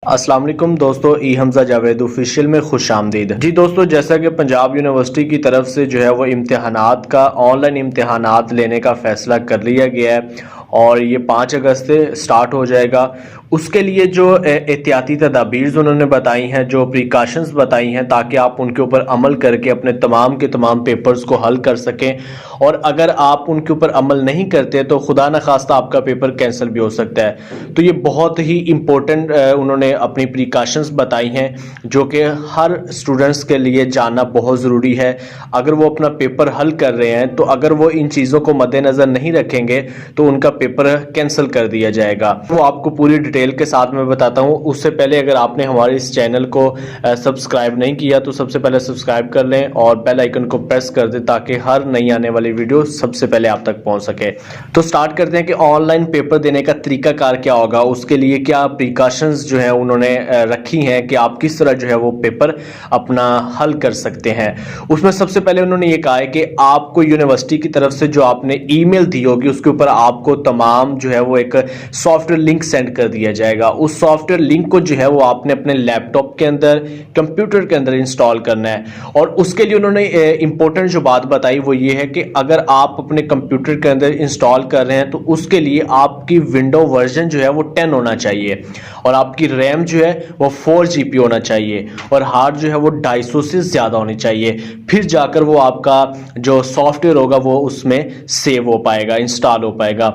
السلام علیکم دوستو، ای حمزہ جاوید آفیشیل میں خوش آمدید۔ جی دوستو، جیسا کہ پنجاب یونیورسٹی کی طرف سے جو ہے وہ امتحانات کا آن لائن امتحانات لینے کا فیصلہ کر لیا گیا ہے اور یہ 5 اگست سے سٹارٹ ہو جائے گا۔ اس کے لیے جو احتیاطی تدابیر انہوں نے بتائی ہیں، جو پریکاشنز بتائی ہیں، تاکہ آپ ان کے اوپر عمل کر کے اپنے تمام کے تمام پیپرز کو حل کر سکیں، اور اگر آپ ان کے اوپر عمل نہیں کرتے تو خدا نخواستہ آپ کا پیپر کینسل بھی ہو سکتا ہے۔ تو یہ بہت ہی امپورٹنٹ انہوں نے اپنی پریکاشنز بتائی ہیں، جو کہ ہر اسٹوڈنٹس کے لیے جاننا بہت ضروری ہے۔ اگر وہ اپنا پیپر حل کر رہے ہیں تو اگر وہ ان چیزوں کو مد نظر نہیں رکھیں گے تو ان کا پیپر کینسل کر دیا جائے گا۔ وہ آپ کو پوری ڈیٹیل کے ساتھ میں بتاتا ہوں۔ اس سے پہلے اگر آپ نے ہمارے اس چینل کو سبسکرائب نہیں کیا تو سب سے پہلے سبسکرائب کر لیں اور بیل آئیکن کو پریس کر دیں تاکہ ہر نئی آنے والی ویڈیو سب سے پہلے آپ تک پہنچ سکے۔ تو سٹارٹ کرتے ہیں کہ آن لائن پیپر دینے کا طریقہ کار کیا ہوگا، اس کے لیے کیا پریکاشنز جو ہیں انہوں نے رکھی ہیں کہ آپ کس طرح جو ہے وہ پیپر اپنا حل کر سکتے ہیں۔ اس میں سب سے پہلے انہوں نے یہ کہا ہے کہ آپ کو یونیورسٹی کی طرف سے جو آپ نے ای میل دی ہوگی اس کے اوپر آپ کو تمام جو ہے وہ ایک سافٹ ویئر لنک سینڈ کر دیا جائے گا۔ اس سافٹ ویئر لنک کو جو ہے وہ آپ نے اپنے لیپ ٹاپ کے اندر، کمپیوٹر کے اندر انسٹال کرنا ہے، اور اس کے لیے انہوں نے امپورٹنٹ جو بات بتائی وہ یہ ہے کہ اگر آپ اپنے کمپیوٹر کے اندر انسٹال کر رہے ہیں تو اس کے لیے آپ کی ونڈو ورژن جو ہے وہ 10 ہونا چاہیے، اور آپ کی ریم جو ہے وہ 4 GB ہونا چاہیے، اور ہارڈ جو ہے وہ 250 سے زیادہ ہونی چاہیے، پھر جا کر وہ آپ کا جو سافٹ ویئر ہوگا وہ اس میں سیو ہو پائے گا، انسٹال ہو پائے گا۔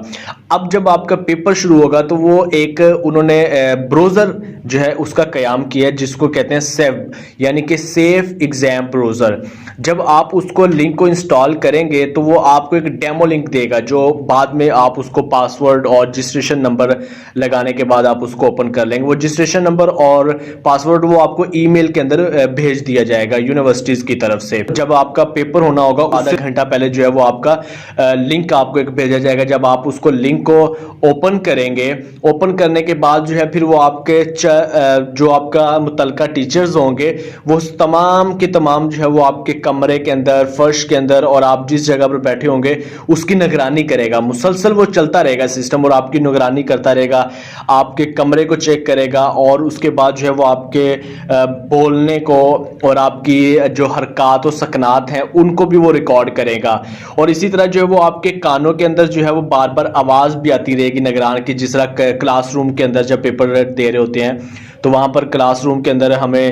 اب جب آپ کا پیپر شروع ہوگا تو وہ ایک انہوں نے بروزر جو ہے اس کا قیام کیا ہے جس کو کہتے ہیں سیو، یعنی کہ سیف ایگزام بروزر۔ جب آپ اس کو لنک کو انسٹال کریں گے تو وہ آپ کو ایک ڈیمو لنک دے گا، جو بعد میں آپ اس کو پاسورڈ اور رجسٹریشن نمبر لگانے کے بعد آپ اس کو اوپن کر لیں گے۔ وہ رجسٹریشن نمبر اور پاسورڈ وہ آپ کو ای میل کے اندر بھیج دیا جائے گا یونیورسٹیز کی طرف سے۔ جب آپ کا پیپر ہونا ہوگا آدھا گھنٹہ پہلے جو ہے وہ آپ کا لنک آپ کو ایک بھیجا جائے گا۔ جب آپ اس کو لنک کو اوپن کریں گے، اوپن کرنے کے بعد جو ہے پھر وہ آپ کے جو آپ کا متعلقہ ٹیچرز ہوں گے وہ تمام کے تمام جو ہے وہ آپ کے کمرے کے اندر، فرش کے اندر، اور آپ جس جگہ پر بیٹھے ہوں گے اس کی نگرانی کرے گا۔ مسلسل وہ چلتا رہے گا سسٹم، اور آپ کی نگرانی کرتا رہے گا، آپ کے کمرے کو چیک کرے گا، اور اس کے بعد جو ہے وہ آپ کے بولنے کو اور آپ کی جو حرکات و سکنات ہیں ان کو بھی وہ ریکارڈ کرے گا۔ اور اسی طرح جو ہے وہ آپ کے کانوں کے اندر جو ہے وہ بار بار آواز بھی آتی رہے گی نگران کی، جس طرح کلاس روم کے اندر جب پیپر دے رہے ہوتے ہیں تو وہاں پر کلاس روم کے اندر ہمیں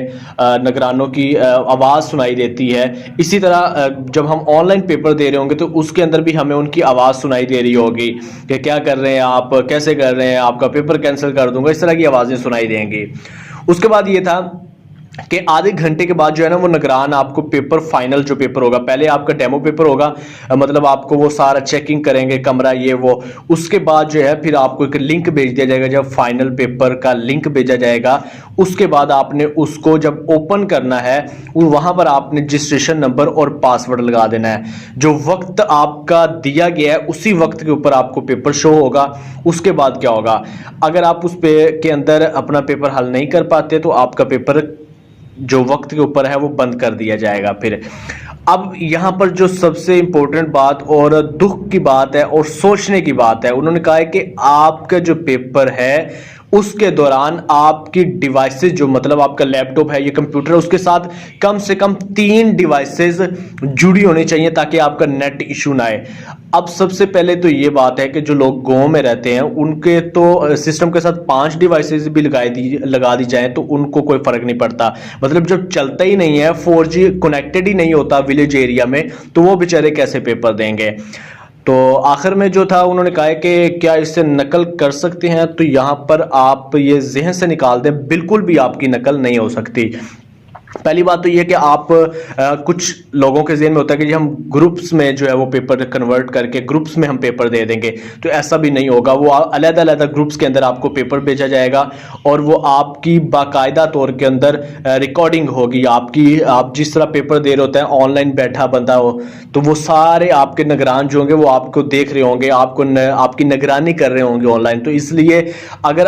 نگرانوں کی آواز سنائی دیتی ہے۔ اسی طرح جب ہم آن لائن پیپر دے رہے ہوں گے تو اس کے اندر بھی ہمیں ان کی آواز سنائی دے رہی ہوگی کہ کیا کر رہے ہیں آپ، کیسے کر رہے ہیں، آپ کا پیپر کینسل کر دوں گا، اس طرح کی آوازیں سنائی دیں گی۔ اس کے بعد یہ تھا کہ آدھے گھنٹے کے بعد جو ہے نا وہ نگران آپ کو پیپر فائنل جو پیپر ہوگا، پہلے آپ کا ڈیمو پیپر ہوگا، مطلب آپ کو وہ سارا چیکنگ کریں گے کمرہ یہ وہ، اس کے بعد جو ہے پھر آپ کو ایک لنک بھیج دیا جائے گا۔ جب فائنل پیپر کا لنک بھیجا جائے گا اس کے بعد آپ نے اس کو جب اوپن کرنا ہے وہاں پر آپ نے رجسٹریشن نمبر اور پاسورڈ لگا دینا ہے۔ جو وقت آپ کا دیا گیا ہے اسی وقت کے اوپر آپ کو پیپر شو ہوگا۔ اس کے بعد کیا ہوگا، اگر آپ اس پہ کے اندر اپنا پیپر حل نہیں کر پاتے تو آپ کا پیپر جو وقت کے اوپر ہے وہ بند کر دیا جائے گا۔ پھر اب یہاں پر جو سب سے امپورٹنٹ بات اور دکھ کی بات ہے اور سوچنے کی بات ہے، انہوں نے کہا ہے کہ آپ کا جو پیپر ہے اس کے دوران آپ کی ڈیوائسز جو مطلب آپ کا لیپ ٹاپ ہے یا کمپیوٹر، اس کے ساتھ کم سے کم 3 ڈیوائسز جڑی ہونی چاہیے تاکہ آپ کا نیٹ ایشو نہ آئے۔ اب سب سے پہلے تو یہ بات ہے کہ جو لوگ گاؤں میں رہتے ہیں ان کے تو سسٹم کے ساتھ 5 ڈیوائسز بھی لگا دی جائیں تو ان کو کوئی فرق نہیں پڑتا۔ مطلب جب چلتا ہی نہیں ہے، 4G کنیکٹڈ ہی نہیں ہوتا ولیج ایریا میں، تو وہ بیچارے کیسے پیپر دیں گے؟ تو آخر میں جو تھا انہوں نے کہا ہے کہ کیا اس سے نقل کر سکتے ہیں، تو یہاں پر آپ یہ ذہن سے نکال دیں، بالکل بھی آپ کی نقل نہیں ہو سکتی۔ پہلی بات تو یہ کہ آپ کچھ لوگوں کے ذہن میں ہوتا ہے کہ جی ہم گروپس میں جو ہے وہ پیپر کنورٹ کر کے گروپس میں ہم پیپر دے دیں گے، تو ایسا بھی نہیں ہوگا۔ وہ علیحدہ علیحدہ گروپس کے اندر آپ کو پیپر بھیجا جائے گا اور وہ آپ کی باقاعدہ طور کے اندر ریکارڈنگ ہوگی آپ جس طرح پیپر دے رہے ہوتے ہیں، آن لائن بیٹھا بندہ ہو تو وہ سارے آپ کے نگران جو ہوں گے وہ آپ کو دیکھ رہے ہوں گے، آپ کی نگرانی کر رہے ہوں گے آن لائن۔ تو اس لیے اگر